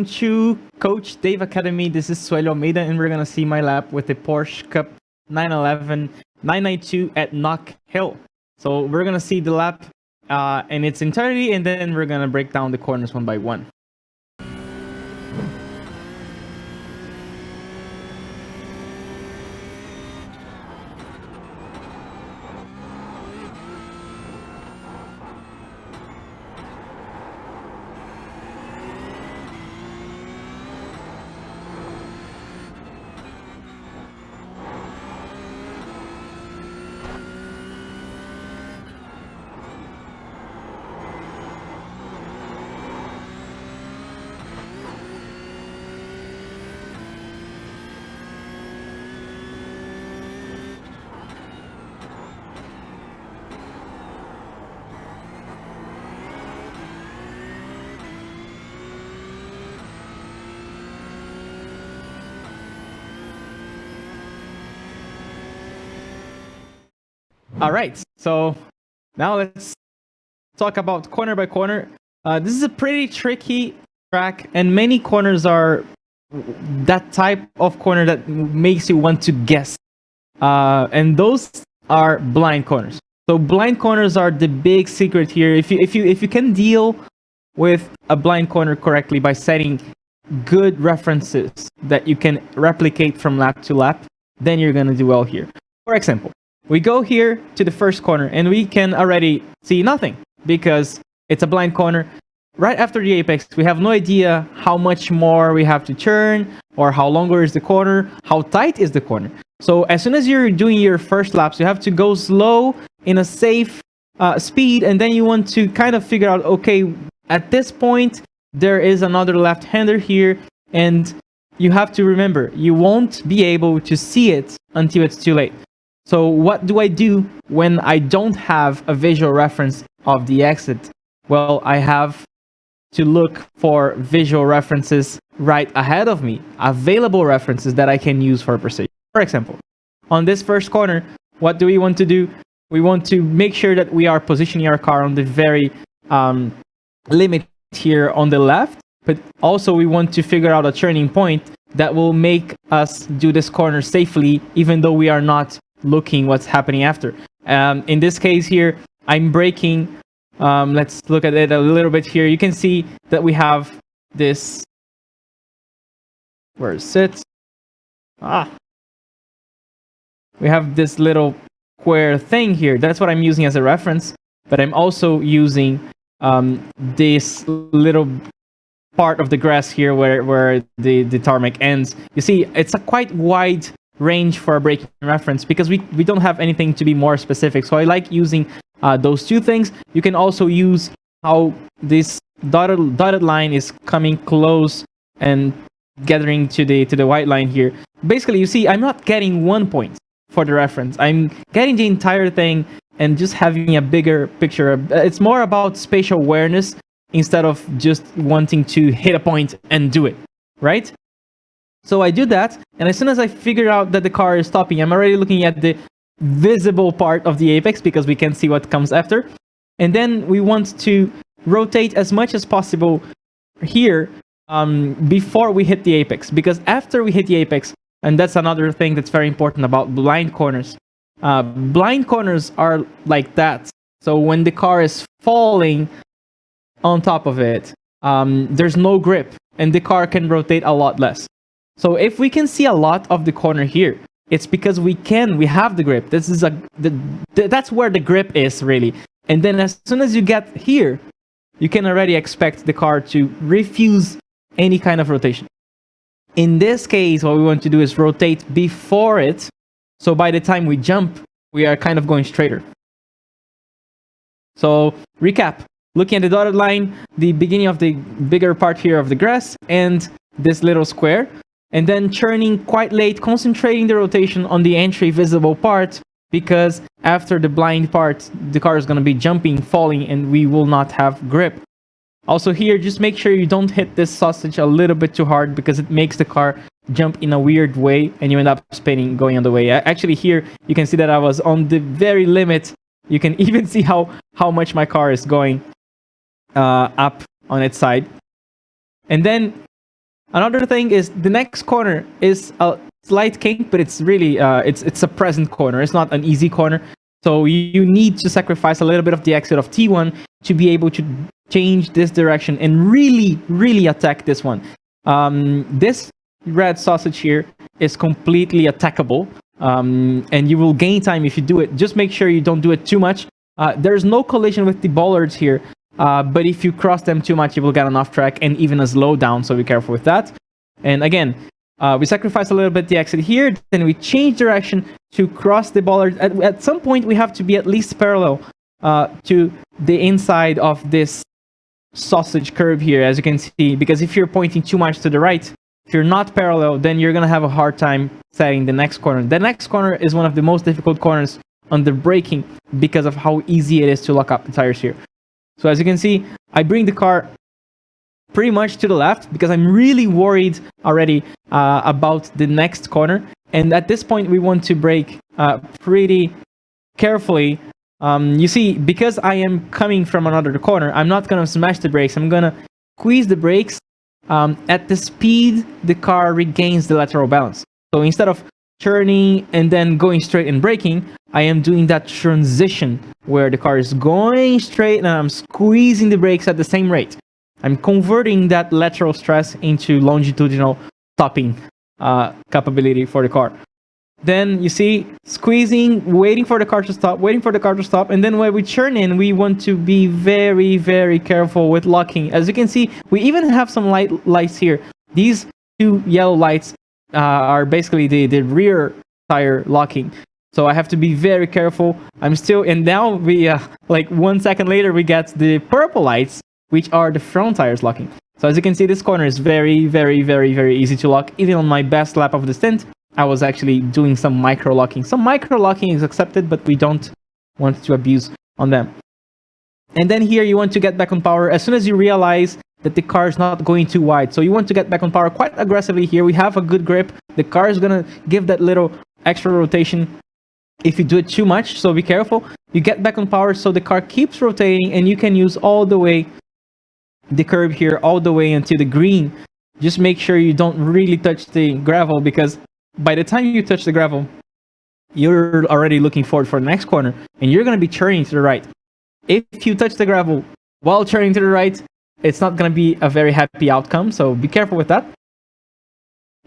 welcome to Coach Dave Academy. This is Suellio Almeida, and we're gonna see my lap with the Porsche Cup 911 992 at Knockhill. So we're gonna see the lap in its entirety, and then we're gonna break down the corners one by one. All right, so now let's talk about corner by corner. This is a pretty tricky track, and many corners are that type of corner that makes you want to guess. And those are blind corners. So blind corners are the big secret here. If you can deal with a blind corner correctly by setting good references that you can replicate from lap to lap, then you're gonna do well here. For example, we go here to the first corner and we can already see nothing because it's a blind corner. Right after the apex, we have no idea how much more we have to turn or how longer is the corner, how tight is the corner. So as soon as you're doing your first laps, you have to go slow in a safe speed, and then you want to kind of figure out, okay, at this point, there is another left-hander here, and you have to remember, you won't be able to see it until it's too late. So what do I do when I don't have a visual reference of the exit? Well, I have to look for visual references right ahead of me, available references that I can use for precision. For example, on this first corner, what do we want to do? We want to make sure that we are positioning our car on the very limit here on the left, but also we want to figure out a turning point that will make us do this corner safely, even though we are not looking what's happening after. In this case here, I'm braking. Let's look at it a little bit here. You can see that we have this. Where is it? We have this little square thing here. That's what I'm using as a reference, but I'm also using this little part of the grass here where the tarmac ends. You see, it's a quite wide range for a braking reference because we don't have anything to be more specific. So I like using those two things. You can also use how this dotted line is coming close and gathering to the white line here. Basically, you see, I'm not getting 1 point for the reference. I'm getting the entire thing and just having a bigger picture. It's more about spatial awareness instead of just wanting to hit a point and do it, right? So I do that, and as soon as I figure out that the car is stopping, I'm already looking at the visible part of the apex because we can see what comes after. And then we want to rotate as much as possible here before we hit the apex, because after we hit the apex, and that's another thing that's very important about blind corners. Blind corners are like that. So when the car is falling on top of it, there's no grip, and the car can rotate a lot less. So if we can see a lot of the corner here, it's because we have the grip. This is that's where the grip is really. And then as soon as you get here, you can already expect the car to refuse any kind of rotation. In this case, what we want to do is rotate before it. So by the time we jump, we are kind of going straighter. So recap, looking at the dotted line, the beginning of the bigger part here of the grass, and this little square. And then turning quite late, concentrating the rotation on the entry visible part, because after the blind part, the car is going to be jumping, falling, and we will not have grip. Also here, just make sure you don't hit this sausage a little bit too hard because it makes the car jump in a weird way and you end up spinning going on the way. Actually here, you can see that I was on the very limit. You can even see how much my car is going up on its side. And then Another thing is the next corner is a slight kink, but it's really it's a present corner. It's not an easy corner. So you need to sacrifice a little bit of the exit of T1 to be able to change this direction and really attack this one. This red sausage here is completely attackable, and you will gain time if you do it. Just make sure you don't do it too much. There's no collision with the bollards here, but if you cross them too much, you will get an off track and even a slowdown, so be careful with that. And again, we sacrifice a little bit the exit here, then we change direction to cross the bollard. At some point, we have to be at least parallel to the inside of this sausage curve here, as you can see, because if you're pointing too much to the right, if you're not parallel, then you're going to have a hard time setting the next corner. The next corner is one of the most difficult corners under braking because of how easy it is to lock up the tires here. So as you can see, I bring the car pretty much to the left because I'm really worried already about the next corner. And at this point, we want to brake pretty carefully. You see, because I am coming from another corner, I'm not going to smash the brakes. I'm going to squeeze the brakes at the speed the car regains the lateral balance. So instead of turning and then going straight and braking, I am doing that transition where the car is going straight and I'm squeezing the brakes at the same rate. I'm converting that lateral stress into longitudinal stopping capability for the car. Then you see, squeezing, waiting for the car to stop, and then when we turn in, we want to be very careful with locking. As you can see, we even have some lights here. These two yellow lights are basically the rear tire locking. So I have to be very careful. And now we, like 1 second later, we get the purple lights, which are the front tires locking. So as you can see, this corner is very easy to lock. Even on my best lap of the stint, I was actually doing some micro locking. Some micro locking is accepted, but we don't want to abuse on them. And then here you want to get back on power as soon as you realize that the car is not going too wide. So you want to get back on power quite aggressively here. We have a good grip. The car is going to give that little extra rotation if you do it too much, so be careful. You get back on power so the car keeps rotating and you can use all the way the curb here, all the way until the green. Just make sure you don't really touch the gravel, because by the time you touch the gravel, you're already looking forward for the next corner and you're going to be turning to the right. If you touch the gravel while turning to the right, it's not going to be a very happy outcome, so be careful with that.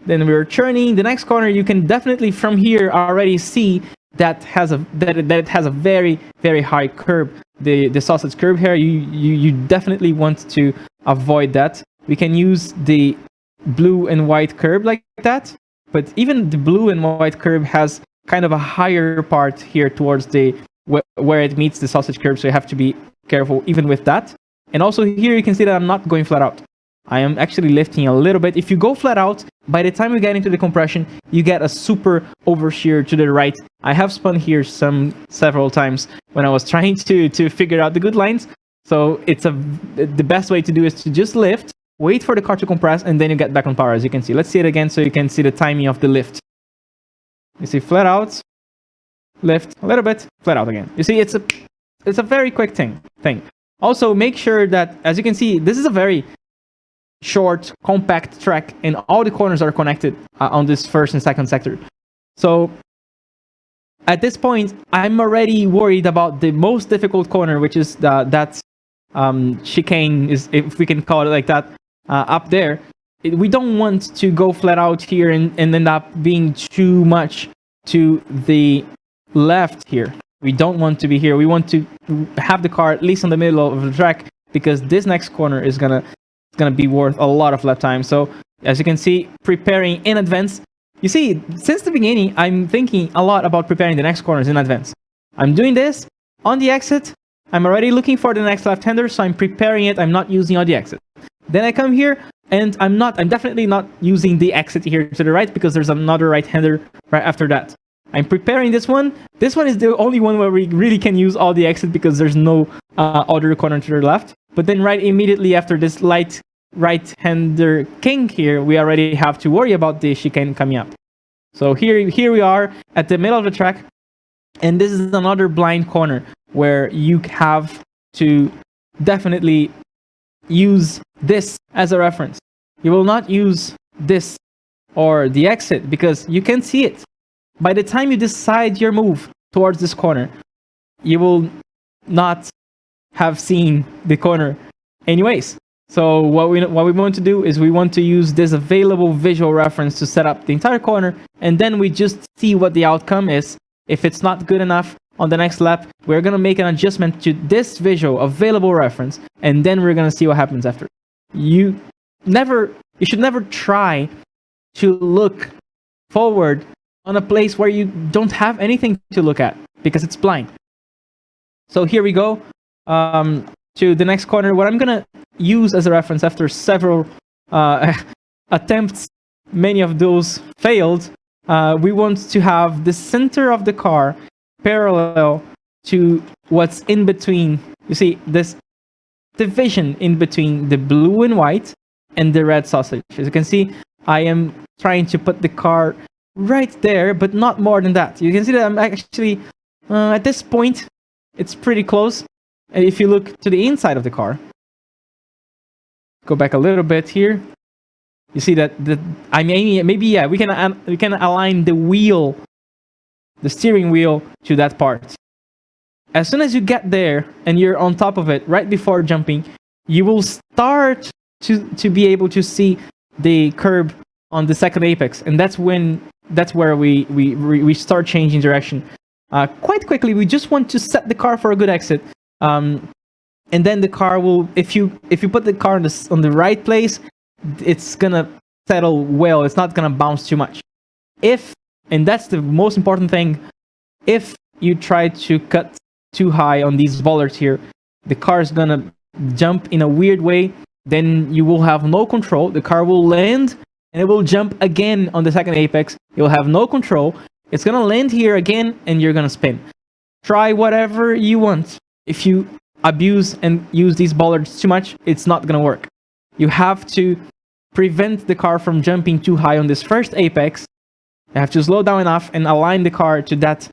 Then we're turning the next corner. You can definitely from here already see that it has a very high curb. The sausage curb here, you definitely want to avoid that. We can use the blue and white curb like that, but even the blue and white curb has kind of a higher part here towards the where it meets the sausage curb, so you have to be careful even with that. And also here you can see that I'm not going flat out. I am actually lifting a little bit. If you go flat out, by the time you get into the compression, you get a super oversteer to the right. I have spun here several times when I was trying to figure out the good lines. So the best way to do is to just lift, wait for the car to compress, and then you get back on power, as you can see. Let's see it again so you can see the timing of the lift. You see flat out, lift a little bit, flat out again. You see, it's a very quick thing. Also, make sure that, as you can see, this is a very short, compact track, and all the corners are connected on this first and second sector. So at this point, I'm already worried about the most difficult corner, which is that chicane, is, if we can call it like that, up there. We don't want to go flat out here and end up being too much to the left here. We don't want to be here. We want to have the car at least in the middle of the track, because this next corner is gonna be worth a lot of lap time. So as you can see, preparing in advance. You see, since the beginning, I'm thinking a lot about preparing the next corners in advance. I'm doing this on the exit. I'm already looking for the next left-hander, so I'm preparing it. I'm not using on the exit. Then I come here, and I'm definitely not using the exit here to the right, because there's another right-hander right after that. I'm preparing this one. This one is the only one where we really can use all the exit, because there's no other corner to the left. But then right immediately after this light right-hander kink here, we already have to worry about the chicane coming up. So here we are at the middle of the track, and this is another blind corner where you have to definitely use this as a reference. you will not use this or the exit because you can see it. By the time you decide your move towards this corner, you will not have seen the corner anyways. So what we want to do is we want to use this available visual reference to set up the entire corner, and then we just see what the outcome is. If it's not good enough on the next lap, we're going to make an adjustment to this visual available reference, and then we're going to see what happens after. You should never try to look forward on a place where you don't have anything to look at because it's blind. So here we go to the next corner. What I'm going to use as a reference after several attempts, many of those failed, we want to have the center of the car parallel to what's in between. You see this division in between the blue and white and the red sausage. As you can see, I am trying to put the car right there, but not more than that. You can see that I'm actually, at this point, it's pretty close. If you look to the inside of the car, go back a little bit here, you see that we can align the wheel, the steering wheel, to that part. As soon as you get there and you're on top of it right before jumping, you will start to be able to see the curb on the second apex, and that's where we start changing direction quite quickly. We just want to set the car for a good exit, and then the car will, if you put the car on the right place, it's gonna settle well. It's not gonna bounce too much. And that's the most important thing, if you try to cut too high on these bollards here, the car is gonna jump in a weird way. Then you will have no control. The car will land and it will jump again on the second apex. You'll have no control. It's gonna land here again and you're gonna spin. Try whatever you want. If you abuse and use these bollards too much, it's not gonna work. You have to prevent the car from jumping too high on this first apex. You have to slow down enough and align the car to that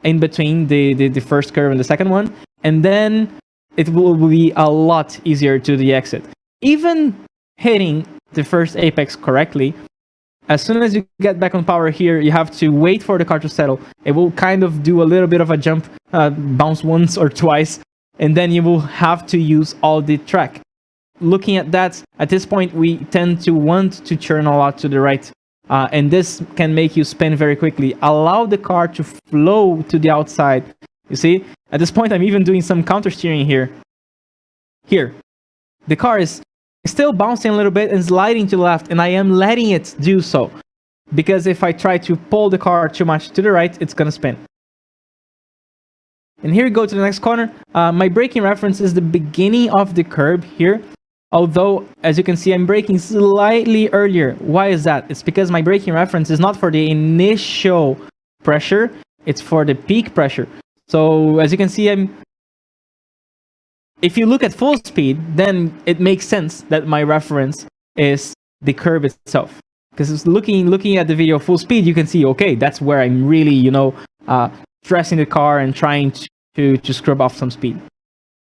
in between the first curve and the second one, and then it will be a lot easier to the exit. Even hitting the first apex correctly, as soon as you get back on power here, you have to wait for the car to settle. It will kind of do a little bit of a jump, bounce once or twice, and then you will have to use all the track. Looking at that, at this point, we tend to want to turn a lot to the right, and this can make you spin very quickly. Allow the car to flow to the outside. You see, at this point, I'm even doing some counter steering here. Here, the car is still bouncing a little bit and sliding to the left, and I am letting it do so, because if I try to pull the car too much to the right, it's gonna spin. And here we go to the next corner. My braking reference is the beginning of the curb here, although as you can see, I'm braking slightly earlier. Why is that? It's because my braking reference is not for the initial pressure, it's for the peak pressure. So as you can see, if you look at full speed, then it makes sense that my reference is the curb itself. Because looking at the video full speed, you can see, okay, that's where I'm really, stressing the car and trying to scrub off some speed.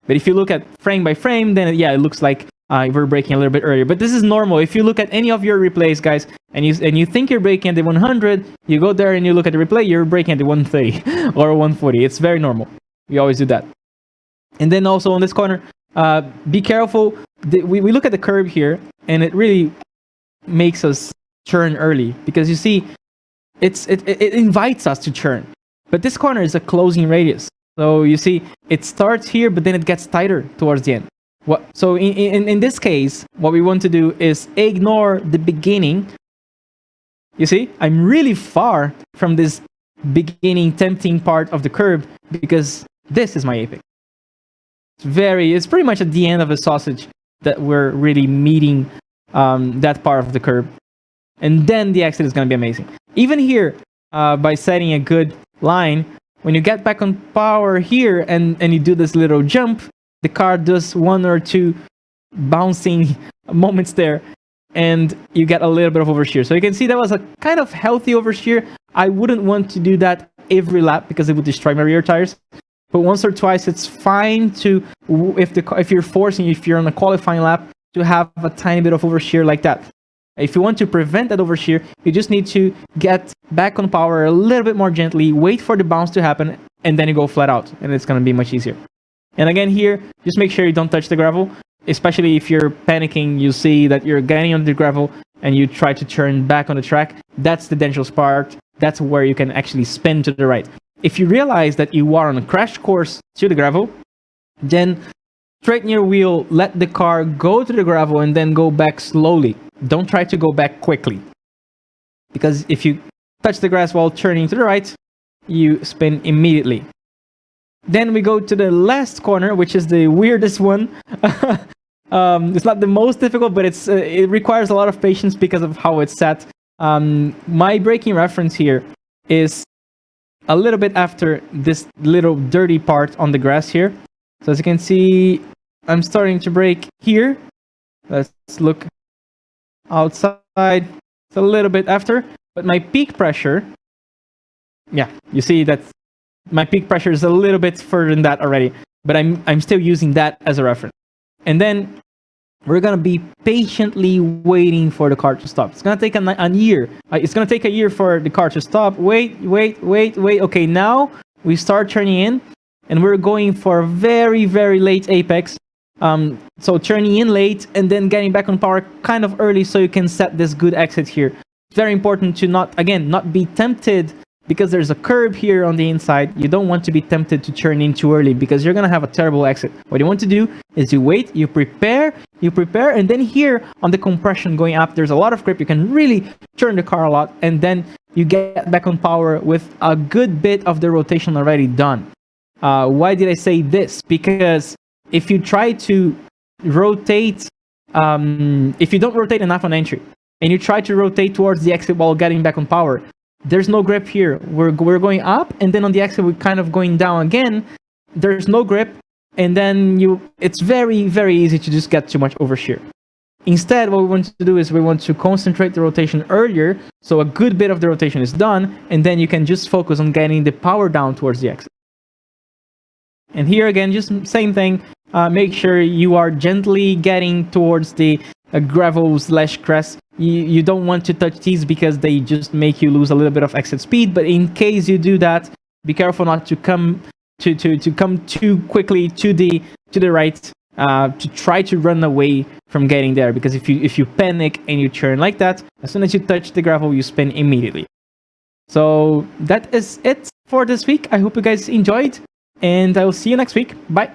But if you look at frame by frame, then it looks like we're braking a little bit earlier. But this is normal. If you look at any of your replays, guys, and you think you're braking at the 100, you go there and you look at the replay, you're braking at the 130 or 140. It's very normal. We always do that. And then also on this corner, be careful. We look at the curb here, and it really makes us turn early, because you see, it invites us to turn. But this corner is a closing radius. So you see, it starts here, but then it gets tighter towards the end. So in this case, what we want to do is ignore the beginning. You see, I'm really far from this beginning tempting part of the curb, because this is my apex. It's pretty much at the end of a sausage that we're really meeting that part of the curb. And then the exit is going to be amazing. Even here, by setting a good line, when you get back on power here and you do this little jump, the car does one or two bouncing moments there, and you get a little bit of oversteer. So you can see that was a kind of healthy oversteer. I wouldn't want to do that every lap because it would destroy my rear tires. But once or twice, it's fine to, if you're on a qualifying lap, to have a tiny bit of oversteer like that. If you want to prevent that overshear, you just need to get back on power a little bit more gently, wait for the bounce to happen, and then you go flat out, and it's going to be much easier. And again here, just make sure you don't touch the gravel, especially if you're panicking, you see that you're getting on the gravel, and you try to turn back on the track. That's the dangerous part. That's where you can actually spin to the right. If you realize that you are on a crash course to the gravel, then straighten your wheel, let the car go to the gravel, and then go back slowly. Don't try to go back quickly. Because if you touch the grass while turning to the right, you spin immediately. Then we go to the last corner, which is the weirdest one. It's not the most difficult, but it requires a lot of patience because of how it's set. My braking reference here is a little bit after this little dirty part on the grass here. So as you can see, I'm starting to brake here. Let's look outside. It's a little bit after, but my peak pressure, yeah, you see that my peak pressure is a little bit further than that already, but I'm still using that as a reference. And then we're gonna be patiently waiting for the car to stop. It's gonna take a year. It's gonna take a year for the car to stop. Wait. Okay, now we start turning in, and we're going for a very, very late apex. So turning in late and then getting back on power kind of early, so you can set this good exit here. It's very important to not be tempted, because there's a curb here on the inside. You don't want to be tempted to turn in too early, because you're gonna have a terrible exit. What you want to do is you wait, you prepare, and then here on the compression going up, there's a lot of grip. You can really turn the car a lot, and then you get back on power with a good bit of the rotation already done. Why did I say this? Because if you try to rotate, if you don't rotate enough on entry, and you try to rotate towards the exit while getting back on power, there's no grip here. We're going up, and then on the exit we're kind of going down again. There's no grip, and then it's very, very easy to just get too much overshear. Instead, what we want to do is we want to concentrate the rotation earlier, so a good bit of the rotation is done, and then you can just focus on getting the power down towards the exit. And here again, just same thing. Make sure you are gently getting towards the gravel/crest. You don't want to touch these because they just make you lose a little bit of exit speed. But in case you do that, be careful not to come too quickly to the right, to try to run away from getting there. Because if you panic and you turn like that, as soon as you touch the gravel, you spin immediately. So that is it for this week. I hope you guys enjoyed, and I will see you next week. Bye.